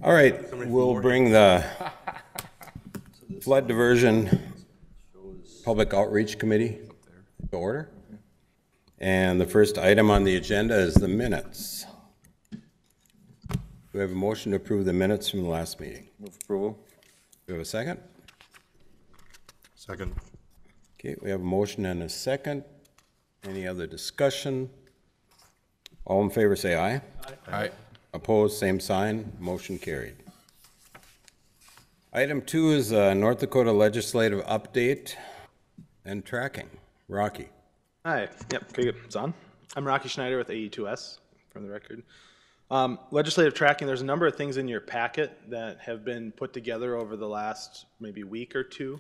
All right, we'll bring the Flood Diversion Public Outreach Committee to order. And the first item on the agenda is the minutes. Do we have a motion to approve the minutes from the last meeting? Move approval. Do we have a second? Second. Okay, we have a motion and a second. Any other discussion? All in favor say aye. Aye. Opposed, same sign. Motion carried. Item 2 is North Dakota legislative update and tracking. Rocky. Hi. Yep. Okay, good. It's on. I'm Rocky Schneider with AE2S, for the record. Legislative tracking, there's a number of things in your packet that have been put together over the last maybe week or two.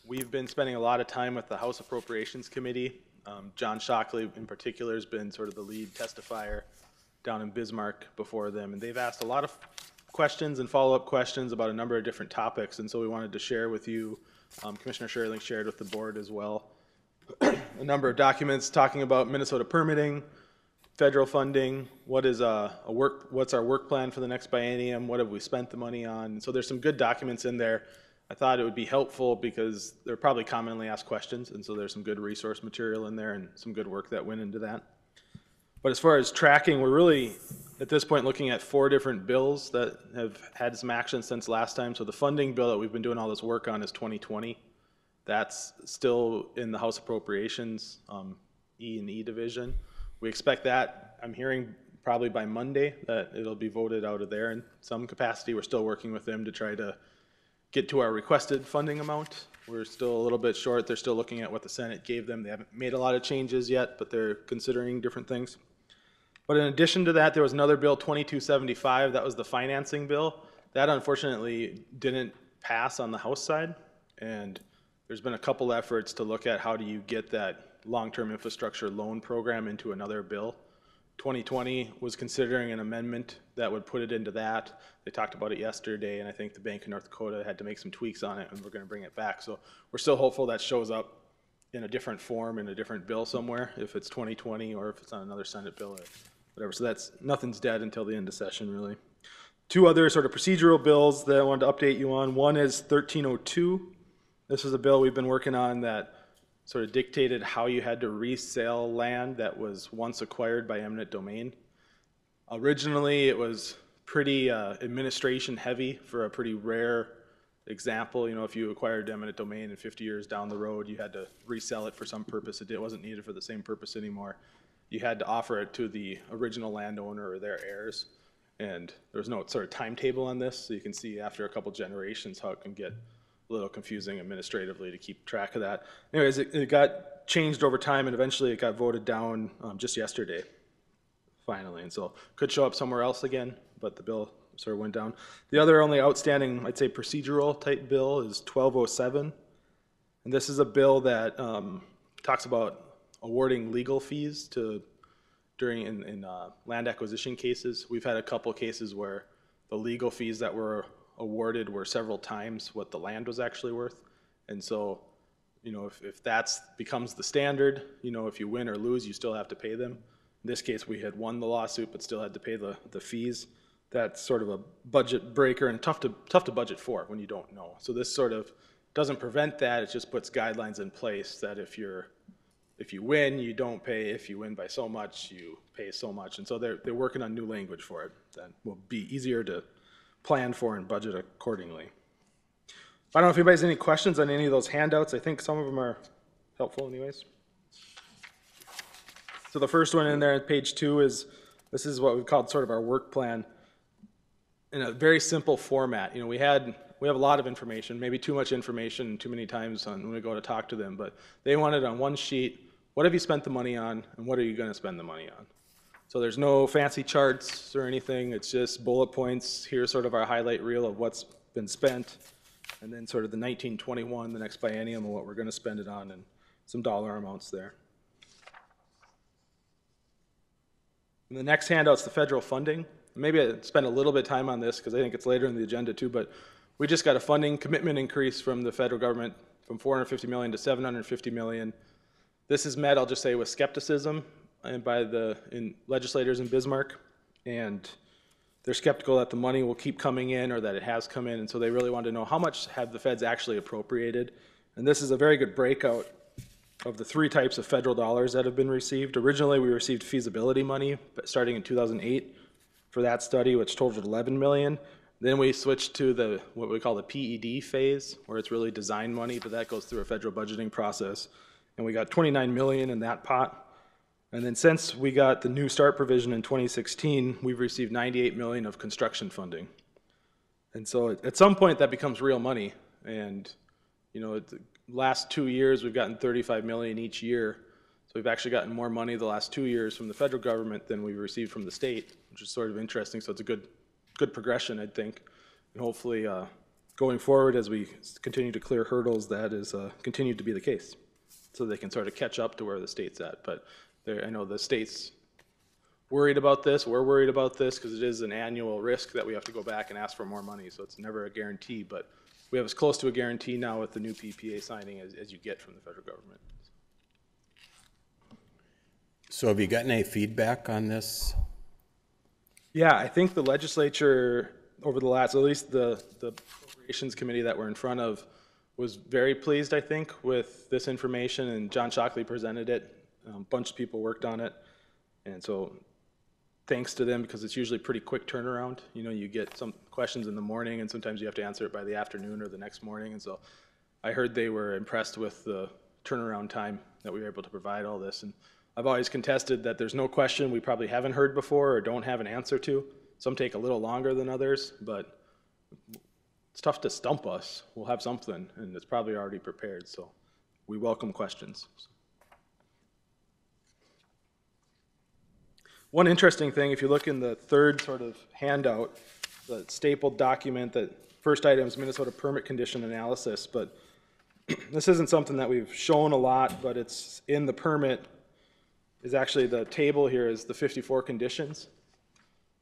We've been spending a lot of time with the House Appropriations Committee. John Shockley in particular has been sort of the lead testifier down in Bismarck before them, and they've asked a lot of questions and follow-up questions about a number of different topics, and so we wanted to share with you, Commissioner Sherling shared with the board as well, a number of documents talking about Minnesota permitting, federal funding, what's our work plan for the next biennium, what have we spent the money on. So there's some good documents in there. I thought it would be helpful because they're probably commonly asked questions, and so there's some good resource material in there and some good work that went into that. But as far as tracking, we're really, at this point, looking at 4 different bills that have had some action since last time. So the funding bill that we've been doing all this work on is 2020. That's still in the House Appropriations, E&E division. We expect that, I'm hearing probably by Monday, that it'll be voted out of there in some capacity. We're still working with them to try to get to our requested funding amount. We're still a little bit short. They're still looking at what the Senate gave them. They haven't made a lot of changes yet, but they're considering different things. But in addition to that, there was another bill, 2275. That was the financing bill. That unfortunately didn't pass on the House side. And there's been a couple efforts to look at how do you get that long-term infrastructure loan program into another bill. 2020 was considering an amendment that would put it into that. They talked about it yesterday, and I think the Bank of North Dakota had to make some tweaks on it, and we're going to bring it back. So we're still hopeful that shows up in a different form, in a different bill somewhere, if it's 2020 or if it's on another Senate bill or whatever. So that's, nothing's dead until the end of session, really. 2 other sort of procedural bills that I wanted to update you on. One is 1302. This is a bill we've been working on that sort of dictated how you had to resell land that was once acquired by eminent domain. Originally, it was pretty administration heavy for a pretty rare example. You know, if you acquired eminent domain and 50 years down the road, you had to resell it for some purpose. It wasn't needed for the same purpose anymore. You had to offer it to the original landowner or their heirs. And there was no sort of timetable on this, so you can see after a couple generations how it can get a little confusing administratively to keep track of that. Anyways, it got changed over time, and eventually it got voted down just yesterday, finally. And so could show up somewhere else again, but the bill sort of went down. The other only outstanding, I'd say, procedural type bill is 1207. And this is a bill that talks about awarding legal fees to in land acquisition cases. We've had a couple cases where the legal fees that were awarded were several times what the land was actually worth. And so, you know, if that becomes the standard, you know, if you win or lose, you still have to pay them. In this case, we had won the lawsuit, but still had to pay the fees. That's sort of a budget breaker and tough to budget for when you don't know. So this sort of doesn't prevent that. It just puts guidelines in place that if you win, you don't pay. If you win by so much, you pay so much. And so they're working on new language for it that will be easier to plan for and budget accordingly. I don't know if anybody has any questions on any of those handouts. I think some of them are helpful anyways. So the first one in there at page 2 is, this is what we've called sort of our work plan in a very simple format. You know, we have a lot of information, maybe too much information too many times when we go to talk to them, but they want it on one sheet. What have you spent the money on, and what are you going to spend the money on? So there's no fancy charts or anything. It's just bullet points. Here's sort of our highlight reel of what's been spent, and then sort of the 1921, the next biennium, and what we're going to spend it on, and some dollar amounts there. And the next handout's the federal funding. Maybe I spend a little bit of time on this because I think it's later in the agenda too, but we just got a funding commitment increase from the federal government from $450 million to $750 million. This is met, I'll just say, with skepticism and by the legislators in Bismarck, and they're skeptical that the money will keep coming in or that it has come in, and so they really want to know how much have the feds actually appropriated. And this is a very good breakout of the three types of federal dollars that have been received. Originally, we received feasibility money, but starting in 2008 for that study, which totaled 11 million. Then we switched to what we call the PED phase, where it's really design money, but that goes through a federal budgeting process. And we got 29 million in that pot. And then since we got the new START provision in 2016, we've received 98 million of construction funding. And so at some point that becomes real money. And you know, the last 2 years we've gotten 35 million each year. So we've actually gotten more money the last 2 years from the federal government than we received from the state, which is sort of interesting. So it's a good progression, I think. And hopefully going forward as we continue to clear hurdles, that is continued to be the case. So they can sort of catch up to where the state's at. But I know the state's worried about this, we're worried about this, because it is an annual risk that we have to go back and ask for more money, so it's never a guarantee, but we have as close to a guarantee now with the new PPA signing as you get from the federal government. So have you gotten any feedback on this? Yeah, I think the legislature over the last, at least the Appropriations Committee that we're in front of, was very pleased, I think, with this information, and John Shockley presented it. A bunch of people worked on it, and so thanks to them, because it's usually pretty quick turnaround. You know, you get some questions in the morning, and sometimes you have to answer it by the afternoon or the next morning, and so I heard they were impressed with the turnaround time that we were able to provide all this. And I've always contested that there's no question we probably haven't heard before or don't have an answer to. Some take a little longer than others, but it's tough to stump us. We'll have something, and it's probably already prepared, so we welcome questions. One interesting thing, if you look in the third sort of handout, the stapled document, that first item is Minnesota permit condition analysis, but this isn't something that we've shown a lot, but it's in the permit, is actually the table here is the 54 conditions.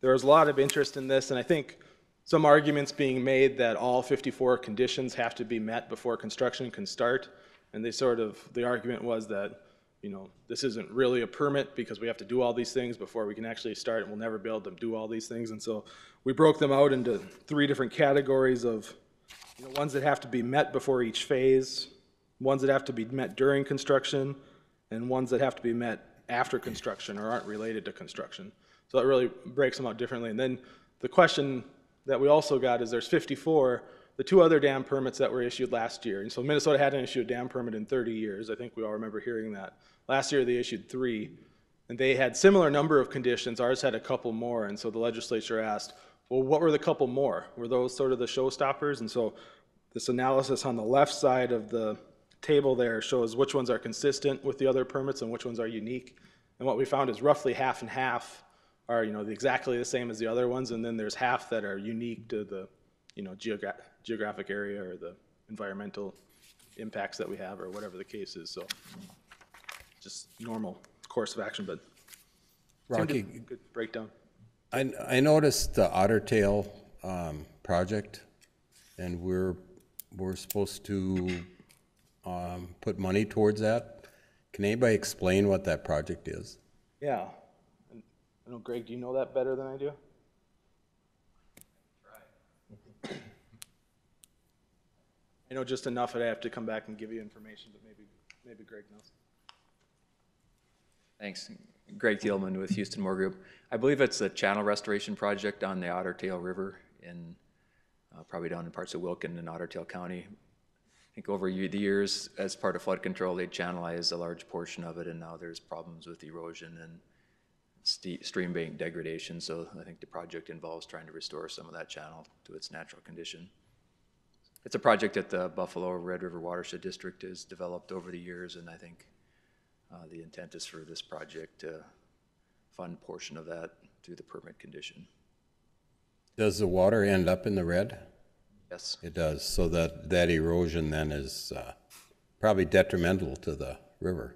There was a lot of interest in this, and I think some arguments being made that all 54 conditions have to be met before construction can start, and the argument was that, you know, this isn't really a permit because we have to do all these things before we can actually start, and we'll never be able to do all these things. And so we broke them out into three different categories of, you know, ones that have to be met before each phase, ones that have to be met during construction, and ones that have to be met after construction or aren't related to construction. So that really breaks them out differently. And then the question that we also got is there's 54, the two other dam permits that were issued last year. And so Minnesota hadn't issued a dam permit in 30 years. I think we all remember hearing that. Last year they issued 3, and they had similar number of conditions. Ours had a couple more, and so the legislature asked, well, what were the couple more? Were those sort of the showstoppers? And so this analysis on the left side of the table there shows which ones are consistent with the other permits and which ones are unique. And what we found is roughly half and half are, you know, exactly the same as the other ones, and then there's half that are unique to the, you know, geographic area or the environmental impacts that we have or whatever the case is. So just normal course of action, but Rocky, good breakdown. I noticed the Otter Tail project, and we're supposed to put money towards that. Can anybody explain what that project is? Yeah. I know, Greg, do you know that better than I do? I know just enough that I have to come back and give you information, but maybe Greg knows. Thanks. Greg Thielman with Houston Moore Group. I believe it's a channel restoration project on the Otter Tail River in probably down in parts of Wilkin and Otter Tail County. I think over the years, as part of flood control, they channelized a large portion of it, and now there's problems with erosion and stream bank degradation. So I think the project involves trying to restore some of that channel to its natural condition. It's a project that the Buffalo Red River Watershed District has developed over the years, and I think the intent is for this project to fund a portion of that through the permit condition. Does the water end up in the red? Yes. It does, so that erosion then is probably detrimental to the river.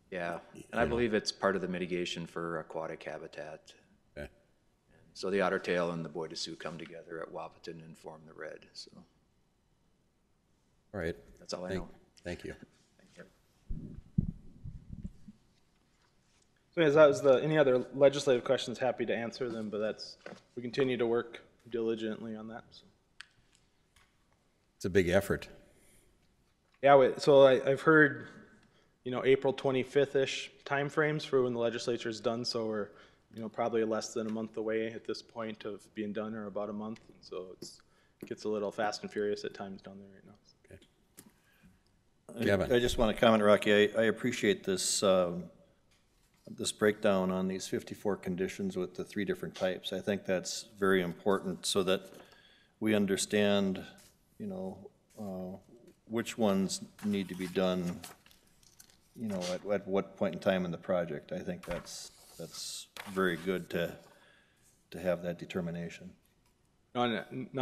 Yeah, and I believe it's part of the mitigation for aquatic habitat. Okay. So the Otter Tail and the Bois de Sioux come together at Wahpeton and form the red. So. All right. That's all I know. Thank you. Thank you. So as that was any other legislative questions, happy to answer them, but we continue to work diligently on that. So. It's a big effort. Yeah, so I've heard, April 25th-ish timeframes for when the legislature is done, so we're, probably less than a month away at this point of being done, or about a month, and so it gets a little fast and furious at times down there right now. Okay. Kevin. I just want to comment, Rocky, I appreciate this this breakdown on these 54 conditions with the 3 different types. I think that's very important so that we understand, which ones need to be done, at what point in time in the project. I think that's very good to have that determination. Now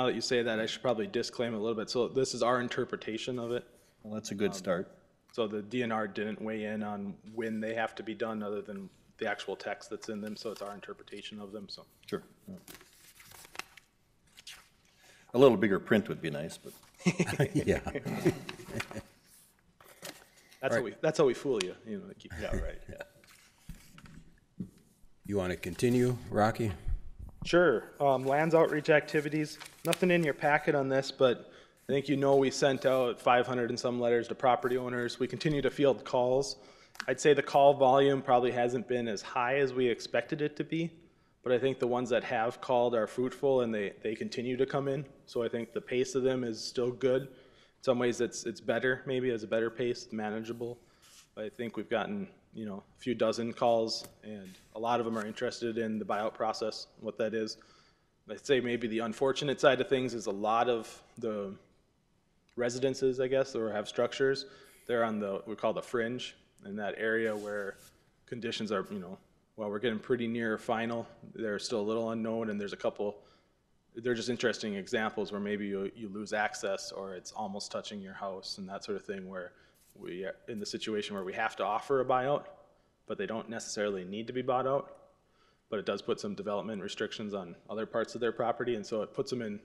that you say that, I should probably disclaim a little bit. So this is our interpretation of it. Well, that's a good start. So the DNR didn't weigh in on when they have to be done other than the actual text that's in them, so it's our interpretation of them. So Sure. Yeah. A little bigger print would be nice, but. Yeah. That's how we fool you, to keep Yeah, right, yeah. You want to continue, Rocky? Sure. Lands outreach activities. Nothing in your packet on this, but I think we sent out 500 and some letters to property owners. We continue to field calls. I'd say the call volume probably hasn't been as high as we expected it to be, but I think the ones that have called are fruitful and they continue to come in. So I think the pace of them is still good. In some ways it's better, maybe as a better pace, manageable. But I think we've gotten, a few dozen calls, and a lot of them are interested in the buyout process, what that is. I'd say maybe the unfortunate side of things is a lot of the residences, I guess, or have structures, they're on we call the fringe, in that area where conditions are, while we're getting pretty near final, they're still a little unknown, and there's a couple, they're just interesting examples where maybe you lose access, or it's almost touching your house and that sort of thing, where we are in the situation where we have to offer a buyout, but they don't necessarily need to be bought out, but it does put some development restrictions on other parts of their property, and so it puts them in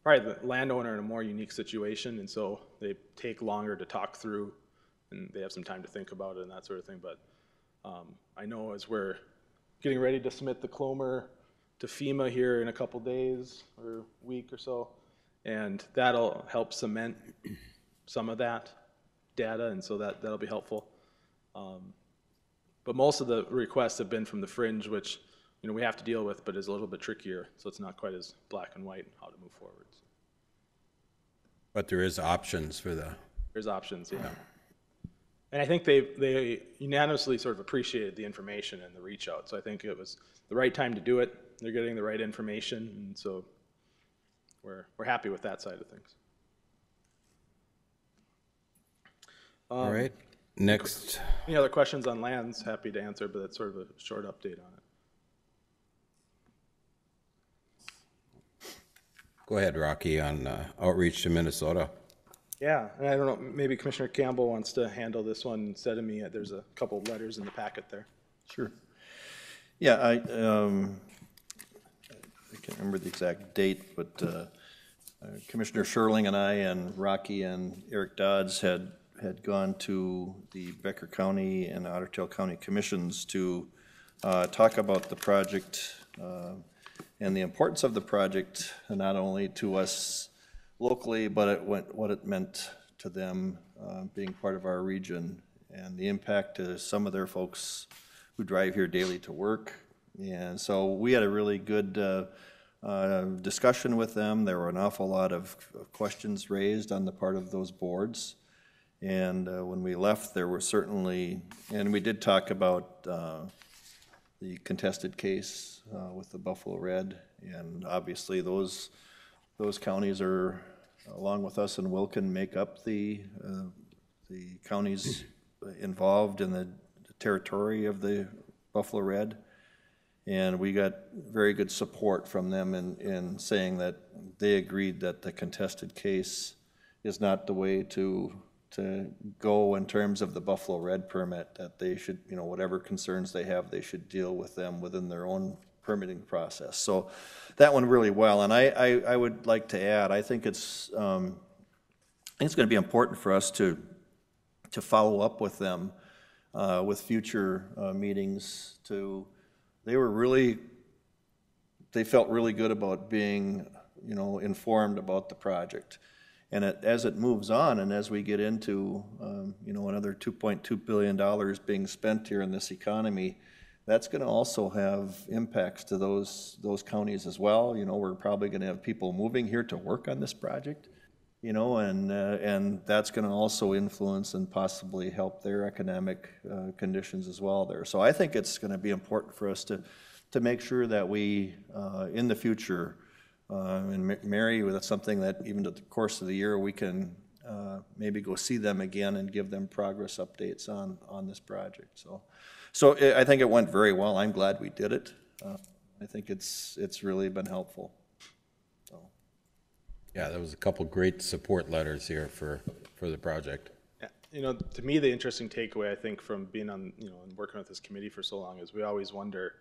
probably the landowner in a more unique situation, and so they take longer to talk through, and they have some time to think about it and that sort of thing. But I know as we're getting ready to submit the Clomer to FEMA here in a couple days or week or so, and that'll help cement some of that data, and so that'll be helpful. But most of the requests have been from the fringe, which we have to deal with, but is a little bit trickier, so it's not quite as black and white how to move forward. But there is options for There's options, yeah. And I think they unanimously sort of appreciated the information and the reach out, so I think it was the right time to do it. They're getting the right information, and so we're happy with that side of things. All right. Next. Any other questions on lands? Happy to answer, but that's sort of a short update on it. Go ahead, Rocky, on outreach to Minnesota. Yeah, and I don't know, maybe Commissioner Campbell wants to handle this one instead of me. There's a couple of letters in the packet there. Sure. Yeah, I can't remember the exact date, but Commissioner Sherling and I and Rocky and Eric Dodds had gone to the Becker County and Otter Tail County Commissions to talk about the project and the importance of the project, not only to us locally, but what it meant to them being part of our region, and the impact to some of their folks who drive here daily to work. And so we had a really good discussion with them. There were an awful lot of questions raised on the part of those boards. And when we left, there were certainly, and we did talk about the contested case with the Buffalo Red, and obviously those counties are, along with us and Wilkin, make up the counties involved in the territory of the Buffalo Red. And we got very good support from them in saying that they agreed that the contested case is not the way to go in terms of the Buffalo Red permit, that they should, whatever concerns they have, they should deal with them within their own permitting process. So that went really well. And I would like to add, I think it's going to be important for us to follow up with them with future meetings they felt really good about being, informed about the project. And as it moves on and as we get into, another $2.2 billion being spent here in this economy, that's going to also have impacts to those counties as well. We're probably going to have people moving here to work on this project, and that's going to also influence and possibly help their economic conditions as well there. So I think it's going to be important for us to make sure that we, in the future, and Mary, that's something that even to the course of the year, we can maybe go see them again and give them progress updates on this project. So I think it went very well. I'm glad we did it. I think it's really been helpful. So. Yeah, there was a couple great support letters here for the project. Yeah, to me, the interesting takeaway, I think, from being on, and working with this committee for so long is we always wonder,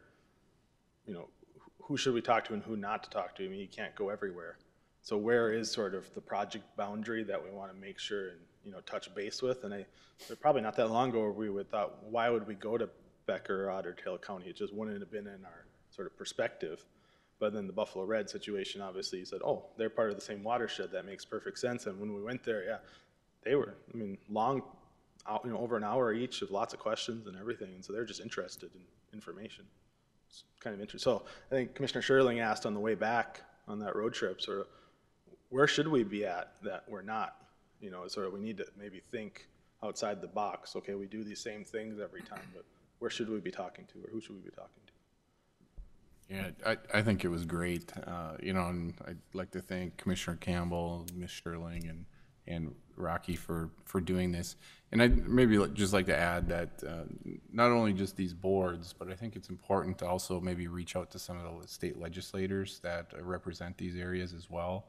who should we talk to and who not to talk to? I mean, you can't go everywhere. So where is sort of the project boundary that we want to make sure and, touch base with? And probably not that long ago where we would thought, why would we go to Becker or Otter Tail County? It just wouldn't have been in our sort of perspective. But then the Buffalo Red situation, obviously, you said, oh, they're part of the same watershed. That makes perfect sense. And when we went there, yeah, they were, long, over an hour each of lots of questions and everything. And so they're just interested in information. It's kind of interesting. So I think Commissioner Sherling asked on the way back on that road trip, sort of, where should we be at that we're not? Sort of we need to maybe think outside the box. Okay, we do these same things every time, but where should we be talking to, or who should we be talking to? Yeah, I think it was great, and I'd like to thank Commissioner Campbell, Ms. Sherling, and Rocky for doing this. And I'd maybe just like to add that not only just these boards, but I think it's important to also maybe reach out to some of the state legislators that represent these areas as well.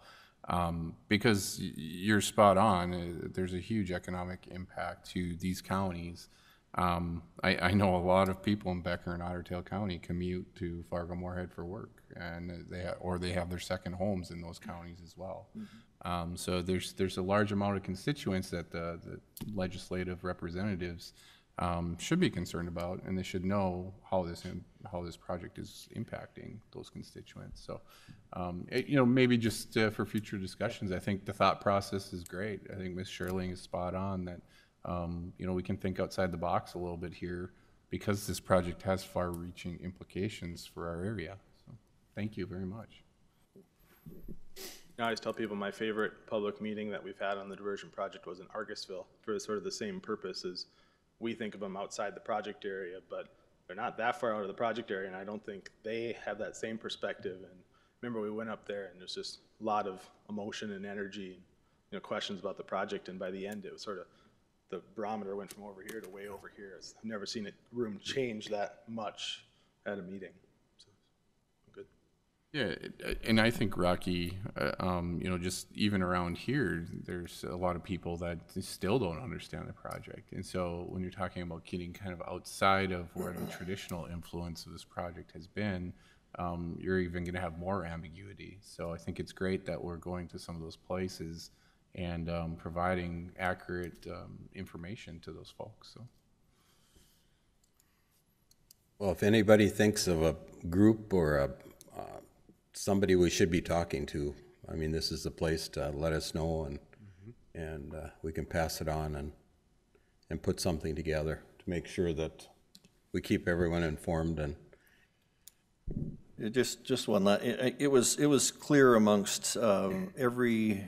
Because you're spot on, there's a huge economic impact to these counties. I know a lot of people in Becker and Otter Tail County commute to Fargo-Moorhead for work, and they have their second homes in those counties as well. Mm-hmm. So there's a large amount of constituents that the legislative representatives should be concerned about, and they should know how this project is impacting those constituents. So, maybe just for future discussions, I think the thought process is great. I think Ms. Sherling is spot on that. We can think outside the box a little bit here because this project has far-reaching implications for our area. So, thank you very much. I always tell people my favorite public meeting that we've had on the diversion project was in Argusville for sort of the same purpose as we think of them outside the project area, but they're not that far out of the project area, and I don't think they have that same perspective. And remember, we went up there, and there's just a lot of emotion and energy, and questions about the project, and by the end, it was sort of the barometer went from over here to way over here. I've never seen a room change that much at a meeting. So, good. Yeah, and I think, Rocky, just even around here, there's a lot of people that still don't understand the project. And so when you're talking about getting kind of outside of where the traditional influence of this project has been, you're even going to have more ambiguity. So I think it's great that we're going to some of those places and providing accurate information to those folks. So. Well, if anybody thinks of a group or somebody we should be talking to, this is the place to let us know, and we can pass it on and put something together to make sure that we keep everyone informed. And just one last, it was clear amongst every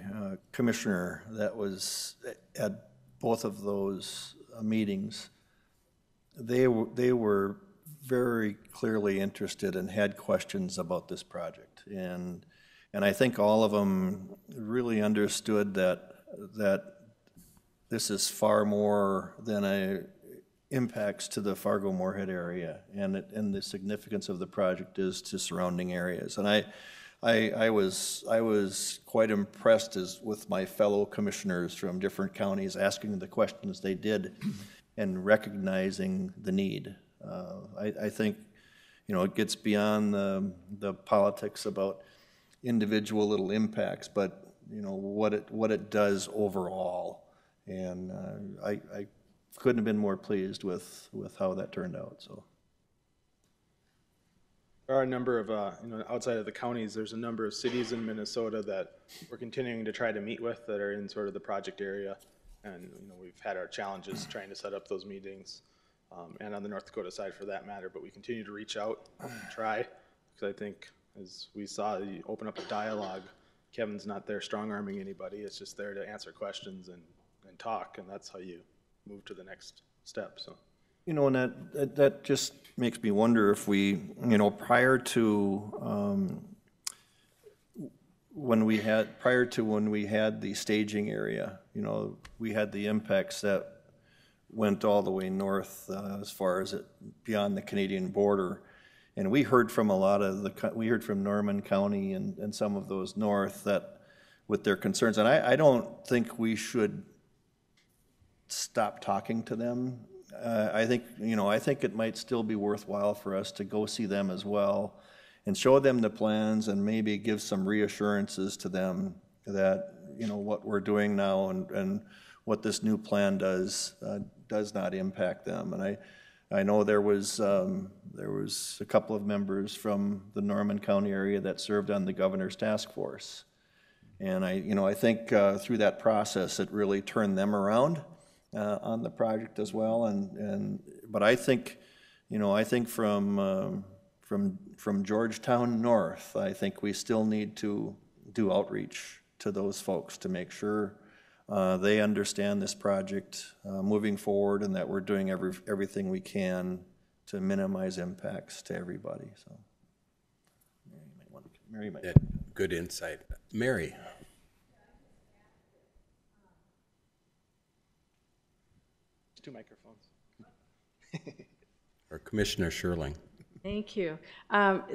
commissioner that was at both of those meetings, they were very clearly interested and had questions about this project, and I think all of them really understood that this is far more than impacts to the Fargo-Moorhead area, and the significance of the project is to surrounding areas. And I was quite impressed with my fellow commissioners from different counties asking the questions they did and recognizing the need. I think it gets beyond the politics about individual little impacts, but what it does overall. And couldn't have been more pleased with how that turned out, so. There are a number of, outside of the counties, there's a number of cities in Minnesota that we're continuing to try to meet with that are in sort of the project area. And, we've had our challenges trying to set up those meetings, and on the North Dakota side for that matter, but we continue to reach out and try, because I think, as we saw, you open up a dialogue, Kevin's not there strong-arming anybody, it's just there to answer questions and talk, and that's how you move to the next step, so. And that just makes me wonder if we, prior to when we had the staging area, we had the impacts that went all the way north as far as beyond the Canadian border. And we heard from we heard from Norman County and some of those north that with their concerns, and I don't think we should stop talking to them. I think it might still be worthwhile for us to go see them as well and show them the plans and maybe give some reassurances to them that, what we're doing now and what this new plan does not impact them. And I know there was a couple of members from the Norman County area that served on the governor's task force. And I think through that process, it really turned them around on the project as well, but I think from Georgetown north, I think we still need to do outreach to those folks to make sure they understand this project moving forward, and that we're doing everything we can to minimize impacts to everybody. So, Mary might. Good insight, Mary. Two microphones. Or Commissioner Sherling. Thank you.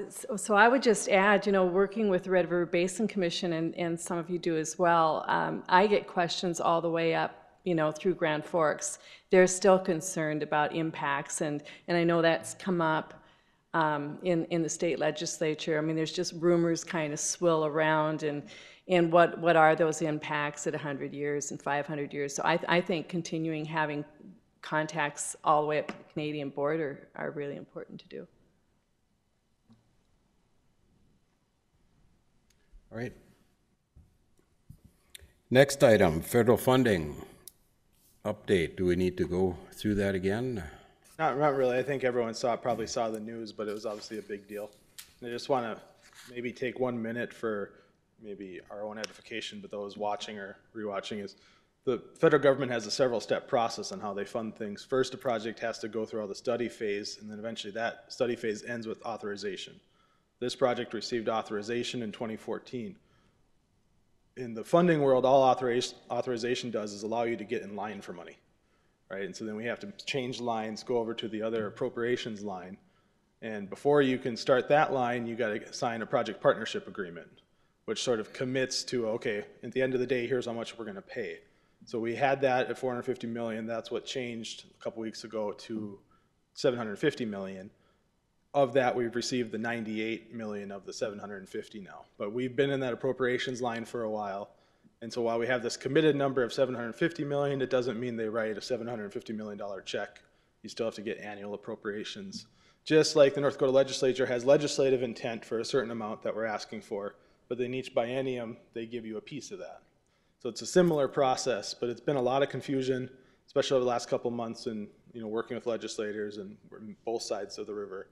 So I would just add, working with the Red River Basin Commission, and some of you do as well, I get questions all the way up, through Grand Forks. They're still concerned about impacts, and I know that's come up in the state legislature. I mean, there's just rumors kind of swill around, and what are those impacts at 100 years and 500 years? So I think continuing having contacts all the way up to the Canadian border are really important to do. All right. Next item, federal funding update. Do we need to go through that again? Not really. I think everyone probably saw the news, but it was obviously a big deal. And I just want to maybe take 1 minute for maybe our own edification, but those watching or rewatching, is the federal government has a several-step process on how they fund things. First, a project has to go through all the study phase, and then eventually that study phase ends with authorization. This project received authorization in 2014. In the funding world, all authorization does is allow you to get in line for money, right? And so then we have to change lines, go over to the other appropriations line, and before you can start that line, you got to sign a project partnership agreement, which sort of commits to, okay, at the end of the day, here's how much we're going to pay. So we had that at $450 million. That's what changed a couple weeks ago to $750 million. Of that, we've received the $98 million of the $750 now. But we've been in that appropriations line for a while. And so while we have this committed number of $750 million, it doesn't mean they write a $750 million check. You still have to get annual appropriations. Just like the North Dakota legislature has legislative intent for a certain amount that we're asking for, but then each biennium, they give you a piece of that. So it's a similar process, but it's been a lot of confusion, especially over the last couple months, and working with legislators and both sides of the river.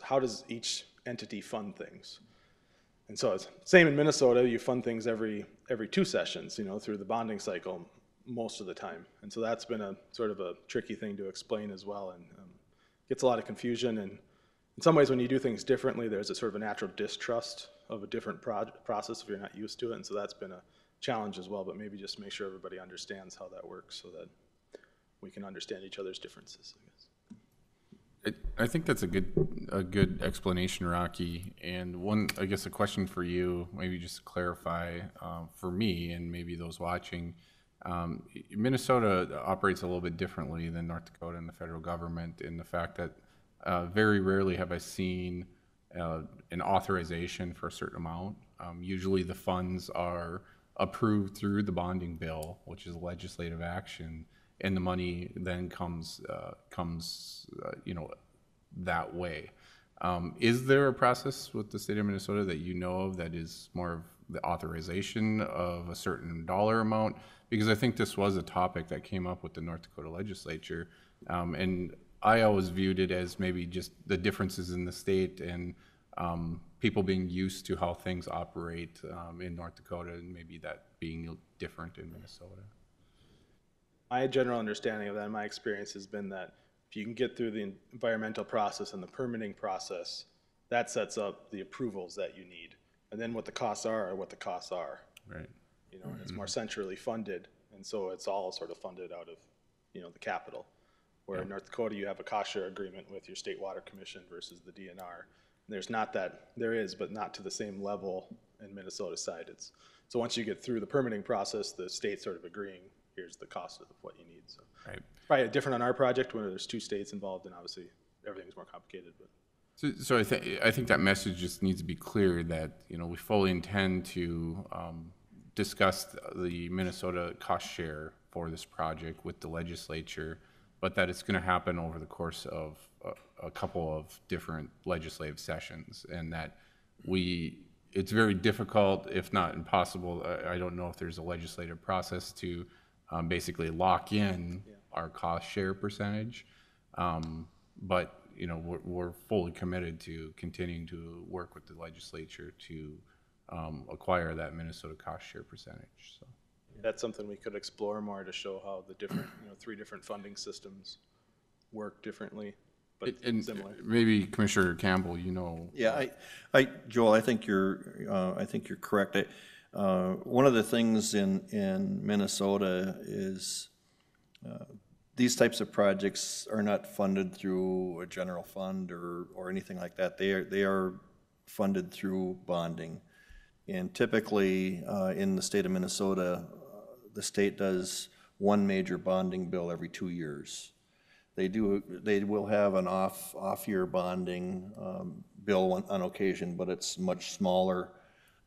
How does each entity fund things? And so it's same in Minnesota. You fund things every 2 sessions, through the bonding cycle most of the time. And so that's been a sort of a tricky thing to explain as well, and gets a lot of confusion. And in some ways, when you do things differently, there's a sort of a natural distrust of a different process if you're not used to it. And so that's been a challenge as well, but maybe just make sure everybody understands how that works so that we can understand each other's differences, I guess. I think that's a good explanation, Rocky. And I guess a question for you, maybe just to clarify for me and maybe those watching, Minnesota operates a little bit differently than North Dakota and the federal government in the fact that very rarely have I seen an authorization for a certain amount. Usually the funds are approved through the bonding bill, which is legislative action, and the money then comes, you know, that way. Is there a process with the state of Minnesota that you know of that is more of the authorization of a certain dollar amount? Because I think this was a topic that came up with the North Dakota legislature, and I always viewed it as maybe just the differences in the state and people being used to how things operate in North Dakota, and maybe that being different in Minnesota. My general understanding of that, my experience has been that if you can get through the environmental process and the permitting process, that sets up the approvals that you need. And then what the costs are what the costs are. Right. You know, and it's more centrally funded, and so it's all sort of funded out of, you know, the capital. Where in North Dakota, you have a cost share agreement with your state water commission versus the DNR. There's not that, there is, but not to the same level in Minnesota side. It's, so once you get through the permitting process, the state's sort of agreeing, here's the cost of what you need. So Right. probably different on our project where there's 2 states involved, and obviously everything's more complicated. But So I think that message just needs to be clear that, you know, we fully intend to discuss the Minnesota cost share for this project with the legislature, but that it's going to happen over the course of a couple of different legislative sessions, and that it's very difficult, if not impossible. I don't know if there's a legislative process to basically lock in our cost share percentage, but you know, we're fully committed to continuing to work with the legislature to acquire that Minnesota cost share percentage. So that's something we could explore more to show how the different, you know, 3 different funding systems work differently, but similar. Maybe Commissioner Campbell, you know. Yeah, Joel, I think you're correct. One of the things in Minnesota is these types of projects are not funded through a general fund or anything like that. They are funded through bonding, and typically in the state of Minnesota, the state does one major bonding bill every 2 years. They will have an off-year bonding bill on occasion, but it's much smaller.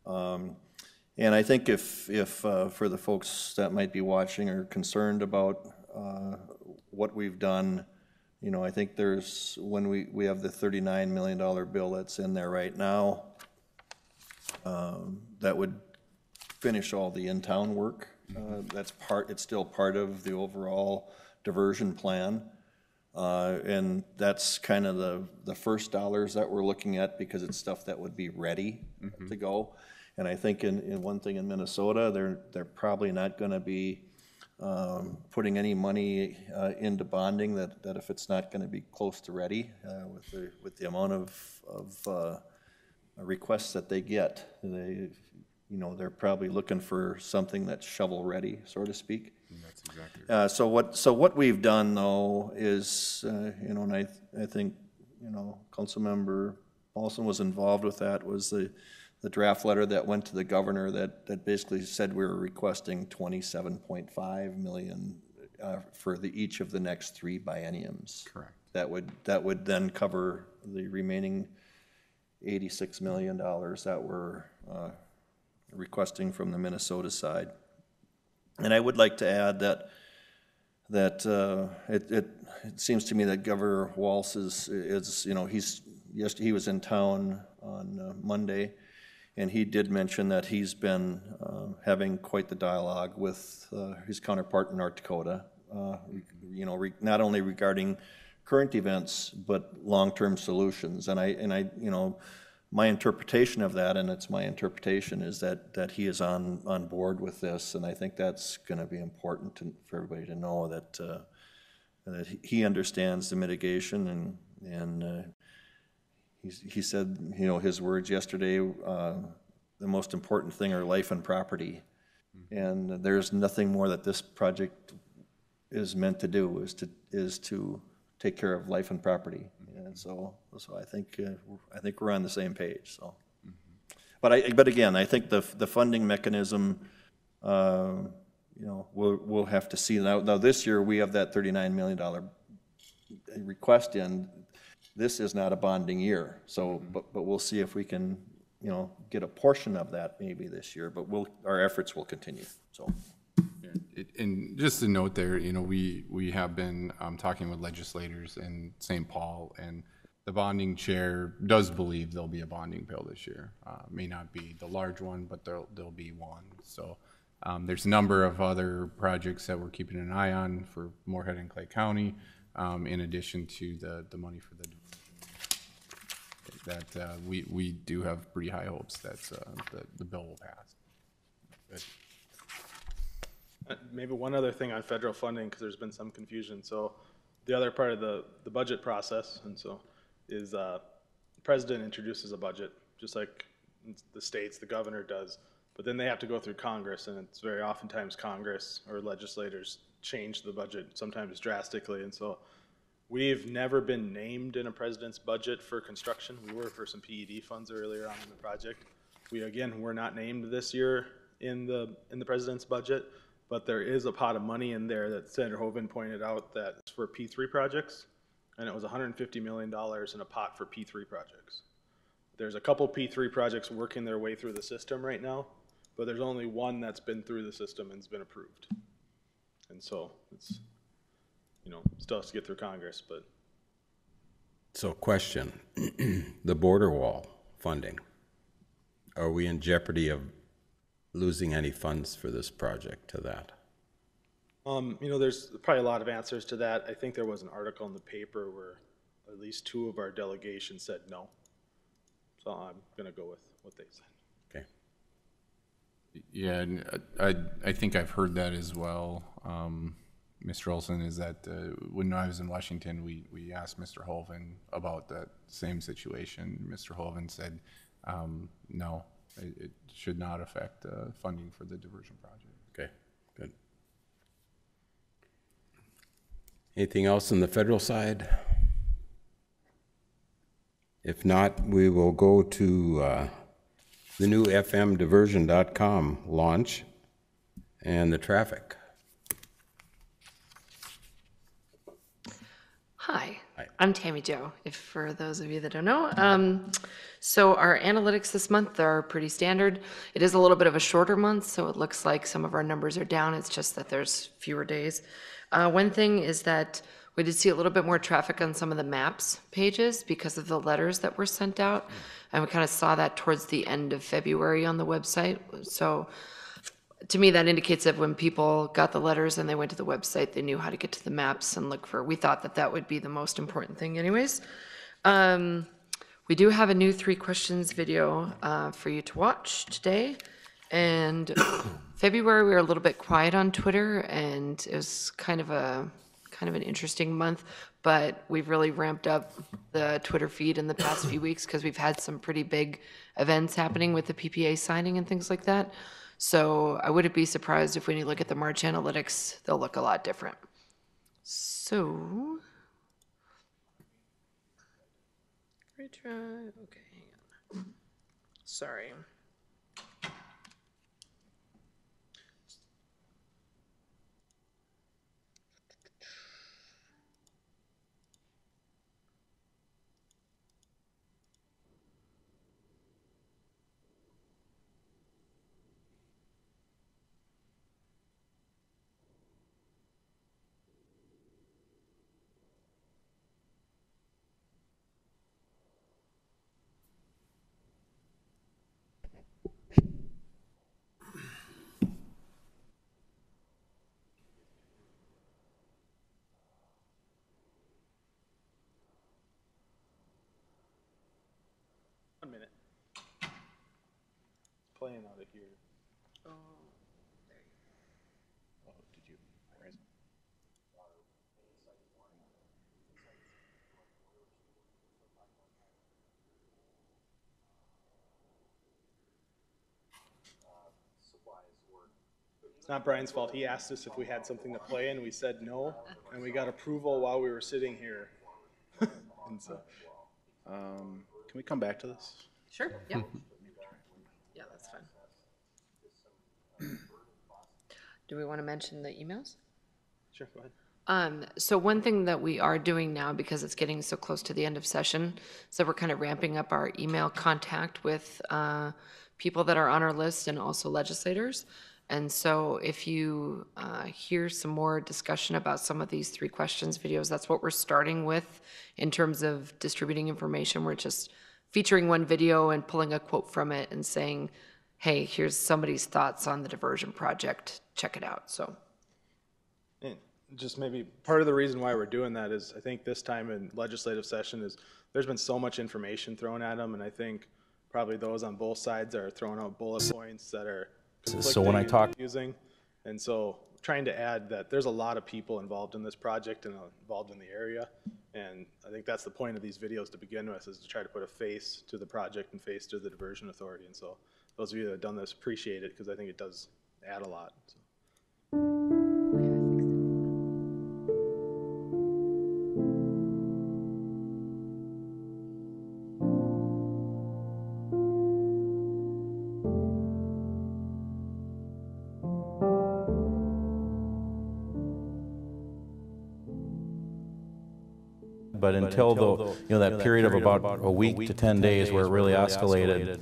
And I think if for the folks that might be watching are concerned about what we've done, you know, I think there's, when we have the $39 million bill that's in there right now, that would finish all the in-town work. It's still part of the overall diversion plan. And that's kind of the first dollars that we're looking at, because it's stuff that would be ready to go. And I think in one thing in Minnesota, they're probably not going to be putting any money into bonding that if it's not going to be close to ready with the amount of requests that they get. They're probably looking for something that's shovel ready, so to speak. That's exactly right. So what we've done though is, and I think, Councilmember Paulson was involved with that, was the draft letter that went to the governor that basically said we were requesting $27.5 million for each of the next 3 bienniums. Correct. That would then cover the remaining $86 million that we're requesting from the Minnesota side. And I would like to add that it seems to me that Governor Walz he was in town on Monday, and he did mention that he's been having quite the dialogue with his counterpart in North Dakota, not only regarding current events but long-term solutions. And I my interpretation of that, and it's my interpretation, is that he is on board with this, and I think that's going to be important for everybody to know that he understands the mitigation, and he said, his words yesterday, the most important thing are life and property, and there's nothing more that this project is meant to do is to take care of life and property. And so I think we're on the same page. So, but again, I think the funding mechanism, we'll have to see. Now this year we have that $39 million request in. This is not a bonding year, so but we'll see if we can get a portion of that maybe this year. But our efforts will continue. So. And just a note there, you know, we have been talking with legislators in St. Paul, and the bonding chair does believe there'll be a bonding bill this year. May not be the large one, but there'll be one. So there's a number of other projects that we're keeping an eye on for Moorhead and Clay County, in addition to the money for the that we do have pretty high hopes that the bill will pass. Good. Maybe one other thing on federal funding, because there's been some confusion. So the other part of the budget process, and so is the president introduces a budget, just like the states, the governor does, but then they have to go through Congress, and it's very oftentimes Congress or legislators change the budget, sometimes drastically, and so we've never been named in a president's budget for construction. We were for some PED funds earlier on in the project. We, again, were not named this year in the president's budget, but there is a pot of money in there that Senator Hoven pointed out that's for P3 projects, and it was $150 million in a pot for P3 projects. There's a couple P3 projects working their way through the system right now, but there's only one that's been through the system and has been approved. And so it's, you know, still has to get through Congress, but. So question, the border wall funding, are we in jeopardy of losing any funds for this project to that? You know, there's probably a lot of answers to that. I think there was an article in the paper where at least 2 of our delegation said no. So I'm gonna go with what they said. Okay. Yeah, and I think I've heard that as well. Mr. Olson, is that when I was in Washington, we asked Mr. Hoven about that same situation. Mr. Hoven said, no, it should not affect funding for the diversion project. Okay, good. Anything else on the federal side? If not, we will go to the new fmdiversion.com launch and the traffic. Hi, Hi. I'm Tammy Jo, if for those of you that don't know. So our analytics this month are pretty standard. It is a little bit of a shorter month, so it looks like some of our numbers are down. It's just that there's fewer days. One thing is that we did see a little bit more traffic on some of the maps pages because of the letters that were sent out. And we kind of saw that towards the end of February on the website. So to me, that indicates that when people got the letters and they went to the website, they knew how to get to the maps and look for, we thought that that would be the most important thing anyways. We do have a new 3 questions video for you to watch today. And February, we were a little bit quiet on Twitter, and it was kind of an interesting month, but we've really ramped up the Twitter feed in the past few weeks because we've had some pretty big events happening with the PPA signing and things like that. So I wouldn't be surprised if when you look at the March analytics, they'll look a lot different. So, retry, okay, hang on. Sorry. One minute. Playing out of here. It's not Brian's fault. He asked us if we had something to play, and we said no, and we got approval while we were sitting here. And so, Can we come back to this? Sure, yeah. Yeah, that's fine. Do we want to mention the emails? sure, go ahead. So one thing that we are doing now, because it's getting so close to the end of session, so we're kind of ramping up our email contact with people that are on our list and also legislators. And so if you hear some more discussion about some of these 3 questions videos, that's what we're starting with in terms of distributing information. We're just featuring one video and pulling a quote from it and saying, hey, here's somebody's thoughts on the diversion project, check it out. So And just maybe part of the reason why we're doing that is I think this time in legislative session is there's been so much information thrown at them, and I think probably those on both sides are throwing out bullet points that are So when I talk, confusing. And so trying to add that there's a lot of people involved in this project and involved in the area. And I think that's the point of these videos to begin with, is to try to put a face to the project and face to the diversion authority. And so those of you that have done this appreciate it, because I think it does add a lot. So. but until that period of about a week to 10 days where it really escalated,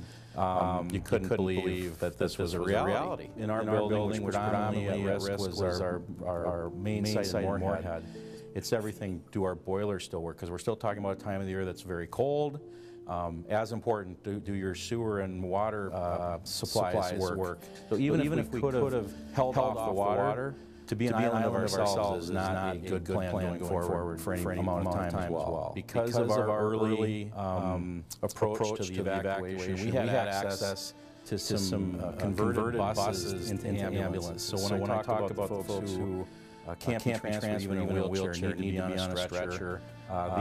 you couldn't believe that this was a reality. In our building, which predominantly at risk was our main site in Moorhead, it's everything. Do our boilers still work? Because we're still talking about a time of the year that's very cold. As important, do your sewer and water supplies work? So even if we could have held off the water, to be an island of ourselves is not a good plan going forward for any amount of time as well. Because of our early approach to the evacuation, we had access to some converted buses into ambulance. So when I talk about the folks who can't be transferred even in a wheelchair, need to be on a stretcher,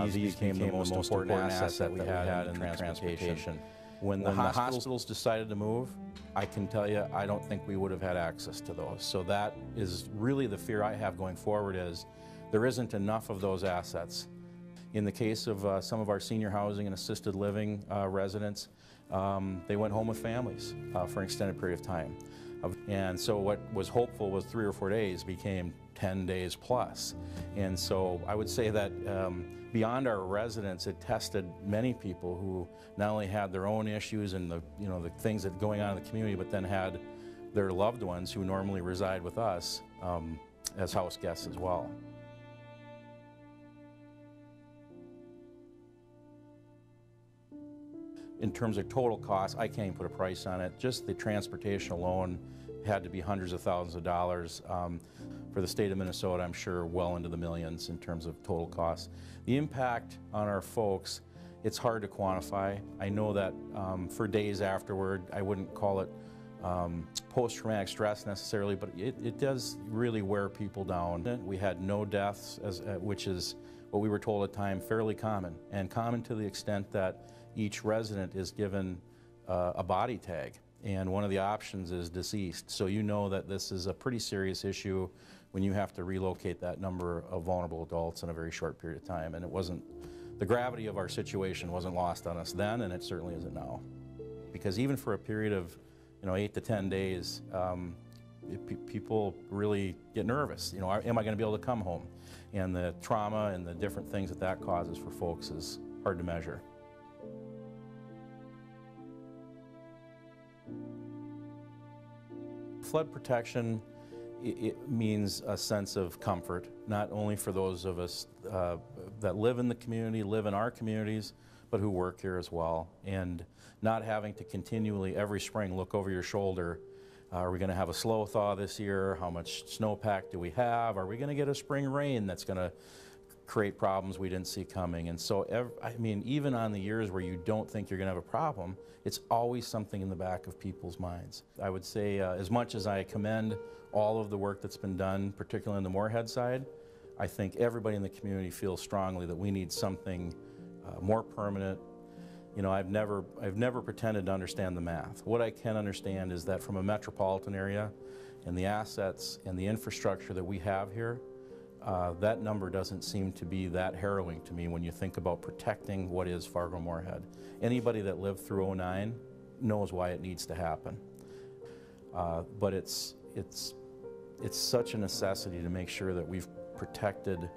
these became the most important asset that we had in transportation. When the hospitals decided to move, I can tell you, I don't think we would have had access to those. So that is really the fear I have going forward, is there isn't enough of those assets. In the case of some of our senior housing and assisted living residents, they went home with families for an extended period of time. And so what was hopeful was 3 or 4 days became 10 days plus. And so I would say that beyond our residents, it tested many people who not only had their own issues and the things that going on in the community, but then had their loved ones who normally reside with us as house guests as well. In terms of total cost, I can't even put a price on it. Just the transportation alone had to be hundreds of thousands of dollars. For the state of Minnesota, I'm sure well into the millions in terms of total costs. The impact on our folks, it's hard to quantify. I know that for days afterward, I wouldn't call it post-traumatic stress necessarily, but it does really wear people down. We had no deaths, which is what we were told at the time, fairly common, and common to the extent that each resident is given a body tag, and one of the options is deceased. So you know that this is a pretty serious issue when you have to relocate that number of vulnerable adults in a very short period of time. And it wasn't, the gravity of our situation wasn't lost on us then, and it certainly isn't now. Because even for a period of 8 to 10 days, people really get nervous. Am I going to be able to come home? And the trauma and the different things that causes for folks is hard to measure. Flood protection, it means a sense of comfort, not only for those of us that live in the community, live in our communities, but who work here as well. And not having to continually, every spring, look over your shoulder. Are we going to have a slow thaw this year? How much snowpack do we have? Are we going to get a spring rain that's going to create problems we didn't see coming? And so, even on the years where you don't think you're going to have a problem, it's always something in the back of people's minds. I would say, as much as I commend all of the work that's been done, particularly on the Moorhead side, I think everybody in the community feels strongly that we need something more permanent. I've never pretended to understand the math. What I can understand is that from a metropolitan area and the assets and the infrastructure that we have here, that number doesn't seem to be that harrowing to me when you think about protecting what is Fargo-Moorhead. Anybody that lived through '09 knows why it needs to happen. But it's such a necessity to make sure that we've protected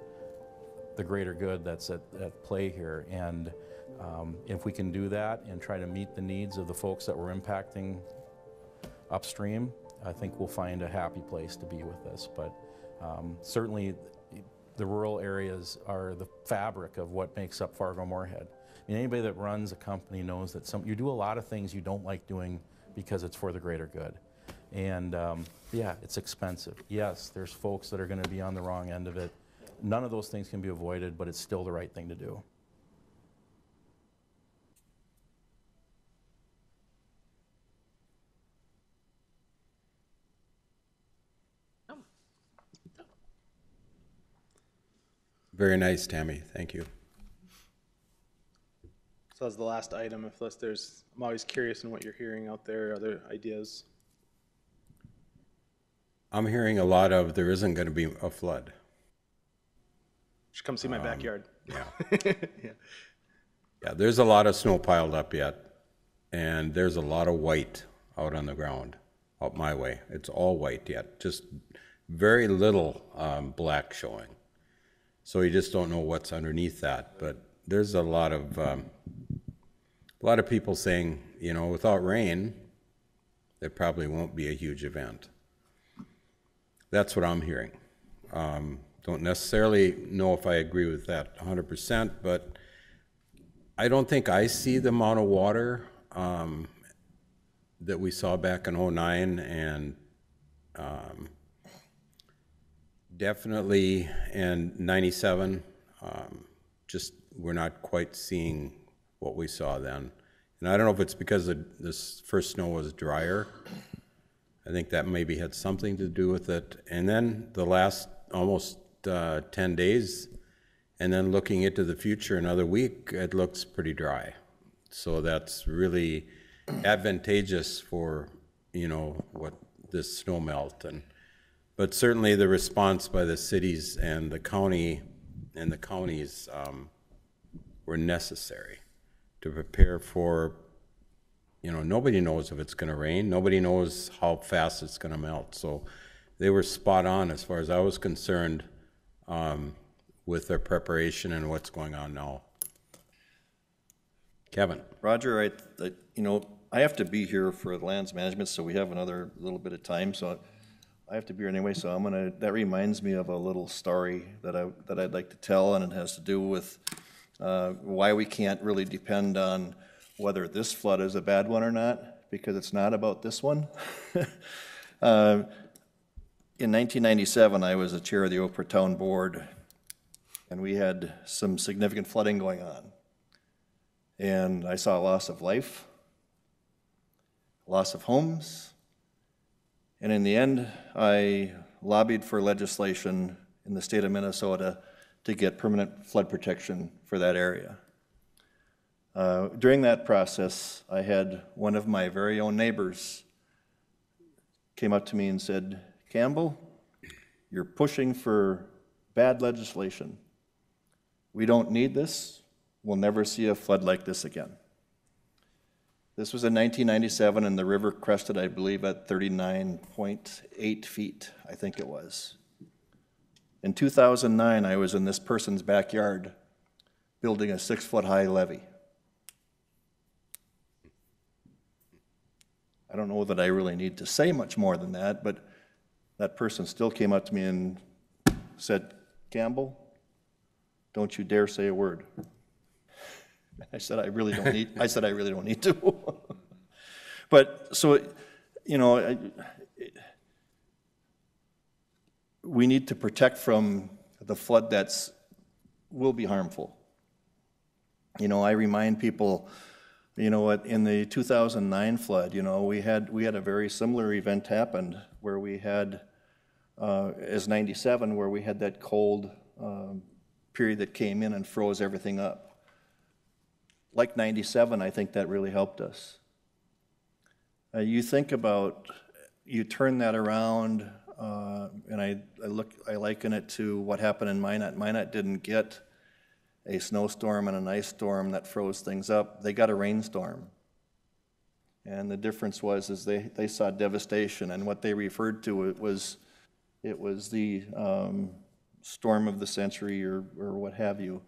the greater good that's at play here. And if we can do that and try to meet the needs of the folks that we're impacting upstream, I think we'll find a happy place to be with this. But certainly the rural areas are the fabric of what makes up Fargo-Moorhead. I mean, anybody that runs a company knows that you do a lot of things you don't like doing because it's for the greater good. And yeah, it's expensive. Yes, there's folks that are going to be on the wrong end of it. None of those things can be avoided, but it's still the right thing to do. Very nice, Tammy. Thank you. So as the last item, I'm always curious in what you're hearing out there, other ideas. I'm hearing a lot of there isn't going to be a flood. Should come see my backyard. Yeah. Yeah. Yeah, there's a lot of snow piled up yet, and there's a lot of white out on the ground, out my way. It's all white yet, just very little black showing. So you just don't know what's underneath that. But there's a lot of people saying, you know, without rain, it probably won't be a huge event. That's what I'm hearing. Don't necessarily know if I agree with that 100%, but I don't think I see the amount of water that we saw back in '09, and definitely in '97. Just we're not quite seeing what we saw then. And I don't know if it's because this first snow was drier. I think that maybe had something to do with it. And then the last almost 10 days, and then looking into the future another week, it looks pretty dry. So that's really advantageous for, you know, what this snow melt. But certainly the response by the cities and the county and the counties were necessary to prepare for, you know, nobody knows if it's going to rain. Nobody knows how fast it's going to melt. So they were spot on as far as I was concerned with their preparation and what's going on now. Kevin. Roger, you know, I have to be here for lands management, so we have another little bit of time. So I have to be here anyway. So that reminds me of a little story that I'd like to tell, and it has to do with why we can't really depend on whether this flood is a bad one or not, because it's not about this one. In 1997, I was the chair of the Oprah Town Board, and we had some significant flooding going on. And I saw loss of life, loss of homes, and in the end, I lobbied for legislation in the state of Minnesota to get permanent flood protection for that area. During that process, I had one of my very own neighbors came up to me and said, "Campbell, you're pushing for bad legislation. We don't need this. We'll never see a flood like this again." This was in 1997, and the river crested, I believe, at 39.8 feet, I think it was. In 2009, I was in this person's backyard building a 6-foot-high levee. I don't know that I really need to say much more than that, but that person still came up to me and said, "Campbell, don't you dare say a word." I said, I really don't need to. But so, you know, we need to protect from the flood will be harmful. You know, I remind people, you know, in the 2009 flood, you know, we had a very similar event happen where we had, as 97, where we had that cold period that came in and froze everything up. Like 97, I think that really helped us. You think about, you turn that around, and I liken it to what happened in Minot. Minot didn't get a snowstorm and an ice storm that froze things up. They got a rainstorm. And the difference was they saw devastation, and what they referred to it was the storm of the century or what have you.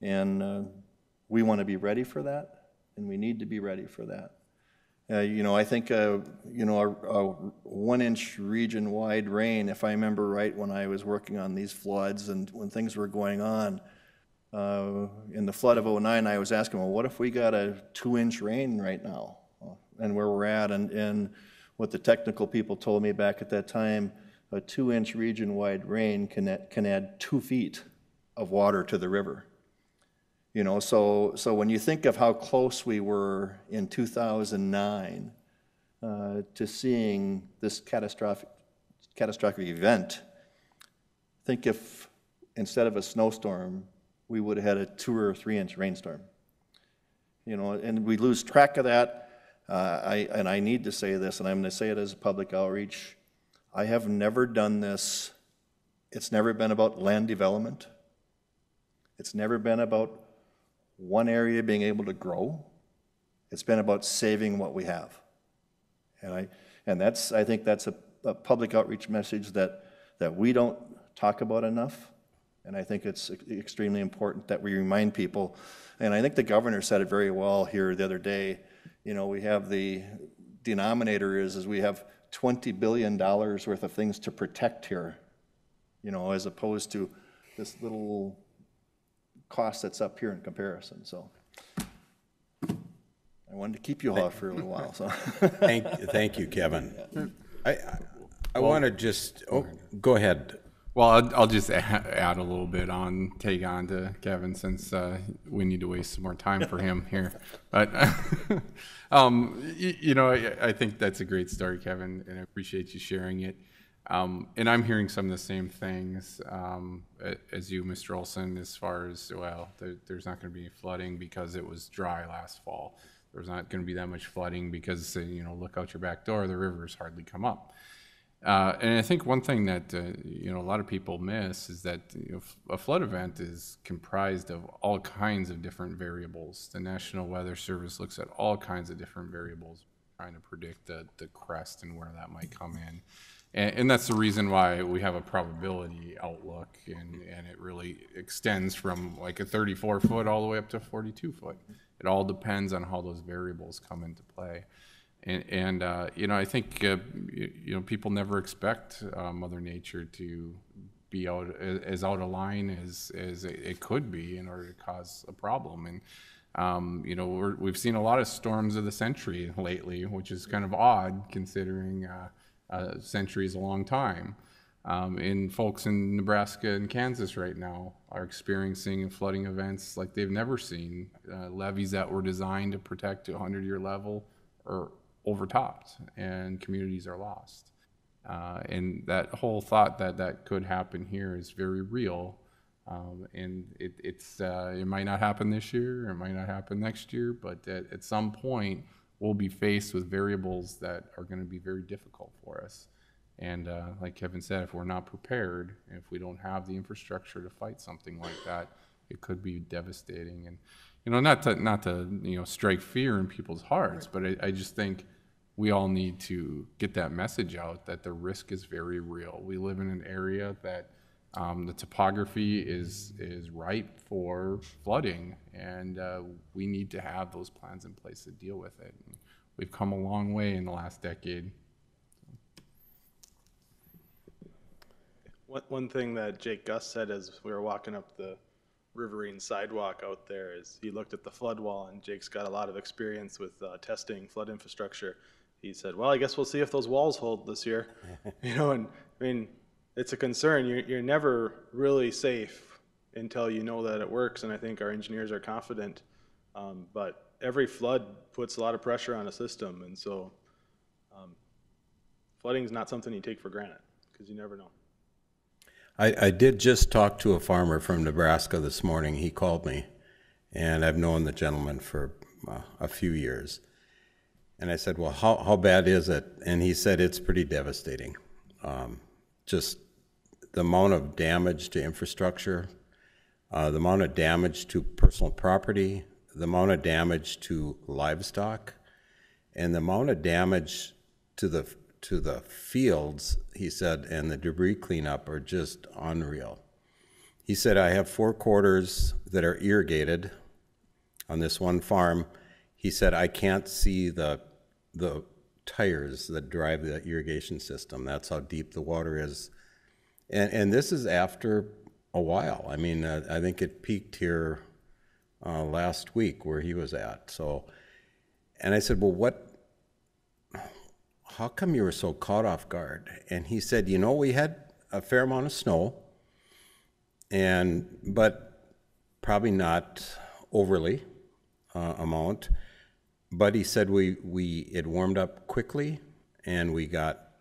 And we want to be ready for that, and we need to be ready for that. You know, I think, you know, a 1-inch region-wide rain, if I remember right, when I was working on these floods and when things were going on, in the flood of '09, I was asking, well, what if we got a 2-inch rain right now? And where we're at, and what the technical people told me back at that time, a 2-inch region-wide rain can add 2 feet of water to the river. You know, so when you think of how close we were in 2009 to seeing this catastrophic event, think if instead of a snowstorm, we would have had a 2 or 3-inch rainstorm. You know, and we lose track of that. I need to say this, and I'm going to say it as a public outreach. I have never done this. It's never been about land development. It's never been about one area being able to grow. It's been about saving what we have. And I think that's a public outreach message that we don't talk about enough. And I think it's extremely important that we remind people. And I think the governor said it very well here the other day. You know, we have the denominator is we have $20 billion worth of things to protect here, you know, as opposed to this little cost that's up here in comparison. So I wanted to keep you all for a little while. So Thank you, Kevin. I want to just, go ahead. Well, I'll just add a little bit tag on to Kevin, since we need to waste some more time for him here. But, you know, I think that's a great story, Kevin, and I appreciate you sharing it. And I'm hearing some of the same things as you, Mr. Olson, as far as, well, there's not going to be any flooding because it was dry last fall. There's not going to be that much flooding because, you know, look out your back door, the river's hardly come up. And I think one thing that, you know, a lot of people miss is that, you know, a flood event is comprised of all kinds of different variables. The National Weather Service looks at all kinds of different variables, trying to predict the crest and where that might come in. And that's the reason why we have a probability outlook, and it really extends from like a 34 foot all the way up to 42 foot. It all depends on how those variables come into play. And you know, I think, you know, people never expect Mother Nature to be out of line as it could be in order to cause a problem. And, you know, we've seen a lot of storms of the century lately, which is kind of odd considering a century is a long time. And folks in Nebraska and Kansas right now are experiencing flooding events like they've never seen. Levees that were designed to protect to a 100-year level are overtopped, and communities are lost. And that whole thought that could happen here is very real. And it might not happen this year, or it might not happen next year, but at some point we'll be faced with variables that are going to be very difficult for us. And like Kevin said, if we're not prepared, and if we don't have the infrastructure to fight something like that, it could be devastating. And, you know, not to you know, strike fear in people's hearts, but I just think we all need to get that message out that the risk is very real. We live in an area that the topography is ripe for flooding, and we need to have those plans in place to deal with it. And we've come a long way in the last decade. One thing that Jake Gus said as we were walking up the riverine sidewalk out there is he looked at the flood wall, and Jake's got a lot of experience with testing flood infrastructure. He said, well, I guess we'll see if those walls hold this year. You know, and I mean, it's a concern. You're never really safe until you know that it works, and I think our engineers are confident. But every flood puts a lot of pressure on a system, and so flooding is not something you take for granted, because you never know. I did just talk to a farmer from Nebraska this morning. He called me, and I've known the gentleman for a few years. And I said, well, how bad is it? And he said, it's pretty devastating. Just the amount of damage to infrastructure, the amount of damage to personal property, the amount of damage to livestock, and the amount of damage to the fields, he said, and the debris cleanup are just unreal. He said, I have 4 quarters that are irrigated on this one farm. He said, I can't see the the tires that drive the irrigation system. That's how deep the water is. And this is after a while. I mean, I think it peaked here last week where he was at. So, and I said, well, how come you were so caught off guard? And he said, you know, we had a fair amount of snow, but probably not overly amount. But he said it warmed up quickly, and we got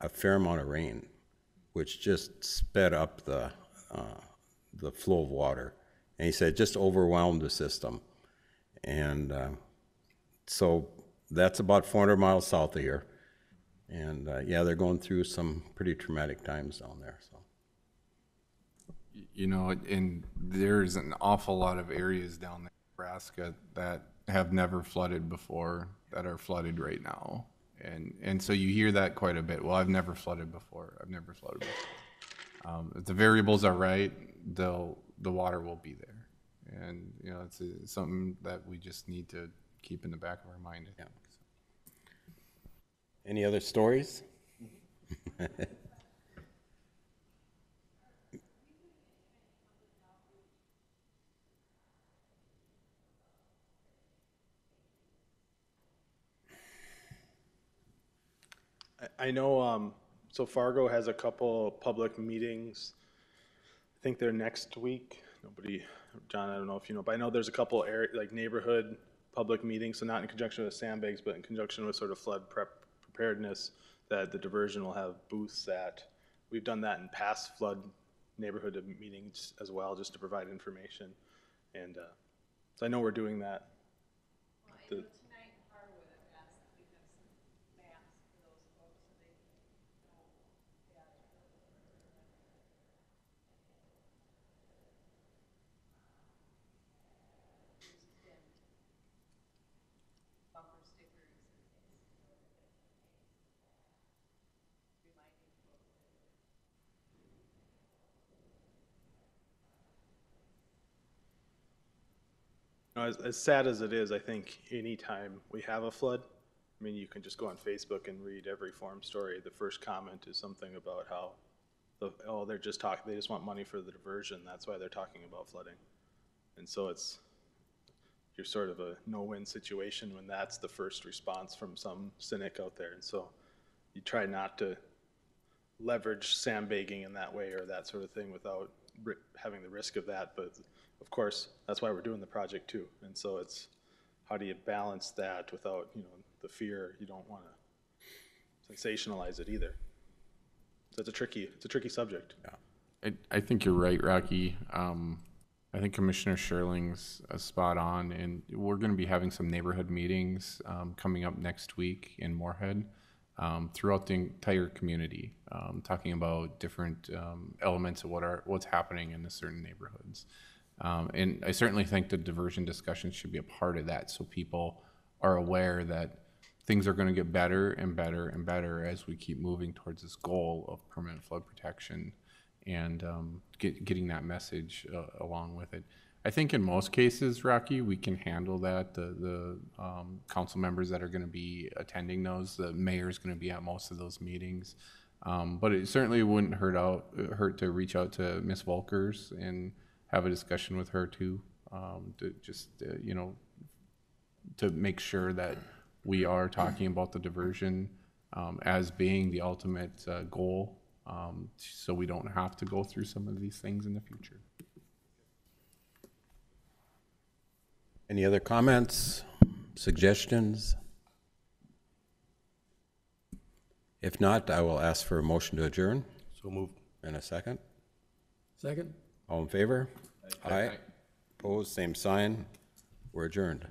a fair amount of rain, which just sped up the flow of water. And he said it just overwhelmed the system. And so that's about 400 miles south of here. And yeah, they're going through some pretty traumatic times down there. So, You know, and there's an awful lot of areas down there in Nebraska that have never flooded before that are flooded right now. And so you hear that quite a bit. Well, I've never flooded before. I've never flooded before. If the variables are right, the water will be there. And, you know, it's something that we just need to keep in the back of our mind, I think. So. Any other stories? I know, so Fargo has a couple public meetings. I think they're next week. John, I don't know if you know, but I know there's a couple like neighborhood public meetings, so not in conjunction with sandbags, but in conjunction with sort of flood preparedness, that the diversion will have booths at. We've done that in past flood neighborhood meetings as well, just to provide information. And so I know we're doing that. As sad as it is, I think anytime we have a flood, I mean, you can just go on Facebook and read every forum story. The first comment is something about how, they just want money for the diversion. That's why they're talking about flooding. And so you're sort of a no-win situation when that's the first response from some cynic out there. And so you try not to leverage sandbagging in that way or that sort of thing without having the risk of that. But of course, that's why we're doing the project too. And so it's, how do you balance that without, the fear? You don't want to sensationalize it either. So it's a tricky subject. Yeah. I think you're right, Rocky. I think Commissioner Sherling's spot on, and we're going to be having some neighborhood meetings coming up next week in Moorhead throughout the entire community, talking about different elements of what's happening in the certain neighborhoods. And I certainly think the diversion discussion should be a part of that, so people are aware that things are going to get better and better and better as we keep moving towards this goal of permanent flood protection, and getting that message along with it. I think in most cases, Rocky, we can handle that. The council members that are going to be attending those, the mayor's going to be at most of those meetings. But it certainly wouldn't hurt to reach out to Ms. Volkers and have a discussion with her too, to just, to make sure that we are talking about the diversion as being the ultimate goal, so we don't have to go through some of these things in the future. Any other comments, suggestions? If not, I will ask for a motion to adjourn. So moved. And a second. Second? All in favor? Aye. Opposed, same sign. We're adjourned.